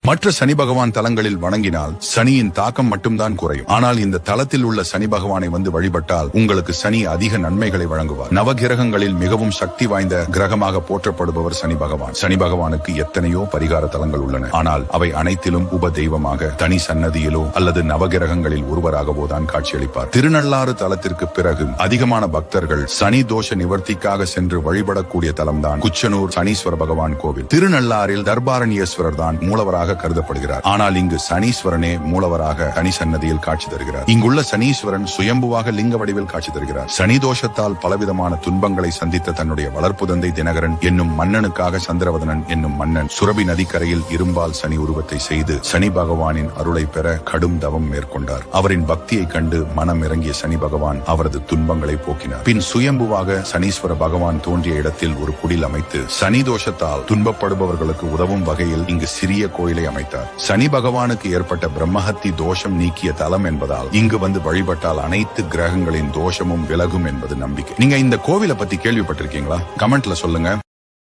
மற்ற சனி பகவான் தலங்களில் வணங்கினால் சனியின் தாக்கம் மட்டும்தான் குறையும். ஆனால் இந்த தலத்தில் உள்ள சனி பகவானை வந்து வழிபட்டால் உங்களுக்கு சனி அதிக நன்மைகளை வழங்குவார். நவகிரகங்களில் மிகவும் சக்தி வாய்ந்த கிரகமாக போற்றப்படுபவர் சனி பகவான். சனி பகவானுக்கு எத்தனையோ பரிகார தலங்கள் உள்ளன. ஆனால் அவை அனைத்திலும் உப தெய்வமாக தனி சன்னதியிலோ அல்லது நவகிரகங்களில் ஒருவராகவோ தான் காட்சியளிப்பார். திருநள்ளாறு தலத்திற்கு பிறகு அதிகமான பக்தர்கள் சனி தோஷ நிவர்த்திக்காக சென்று வழிபடக்கூடிய தலம்தான் குச்சனூர் சனீஸ்வர பகவான் கோவில். திருநள்ளாறில் தர்பாரண்யேஸ்வரர் தான் மூலவராக கருதப்படுகிறார். ஆனால் இங்கு சனீஸ்வரனே மூலவராக தனி சன்னதியில் காட்சி தருகிறார். இங்குள்ள சனீஸ்வரன் சுயம்புவாக லிங்க வடிவில் காட்சி தருகிறார். சனி தோஷத்தால் பலவிதமான துன்பங்களை சந்தித்த தன்னுடைய வளர்ப்பு தந்தை தினகரன் என்னும் மன்னனுக்காக சந்திரவதனன் என்னும் மன்னன் சுரபி நதிக்கரையில் இரும்பால் சனி உருவத்தை செய்து சனி பகவானின் அருளை பெற கடும் தவம் மேற்கொண்டார். அவரின் பக்தியை கண்டு மனம் இறங்கிய சனி பகவான் அவரது துன்பங்களை போக்கினார். பின் சுயம்புவாக சனீஸ்வர பகவான் தோன்றிய இடத்தில் ஒரு குடில் அமைத்து சனி தோஷத்தால் துன்பப்படுபவர்களுக்கு உதவும் வகையில் இங்கு சிறிய கோயிலை அமைத்தார். சனி பகவானுக்கு ஏற்பட்ட பிரம்மஹத்தி தோஷம் நீக்கிய தலம் என்பதால் இங்கு வந்து வழிபட்டால் அனைத்து கிரகங்களின் தோஷமும் விலகும் என்பது நம்பிக்கை. நீங்க இந்த கோவிலை பத்தி கேள்விப்பட்டிருக்கீங்களா? கமெண்ட்ல சொல்லுங்க.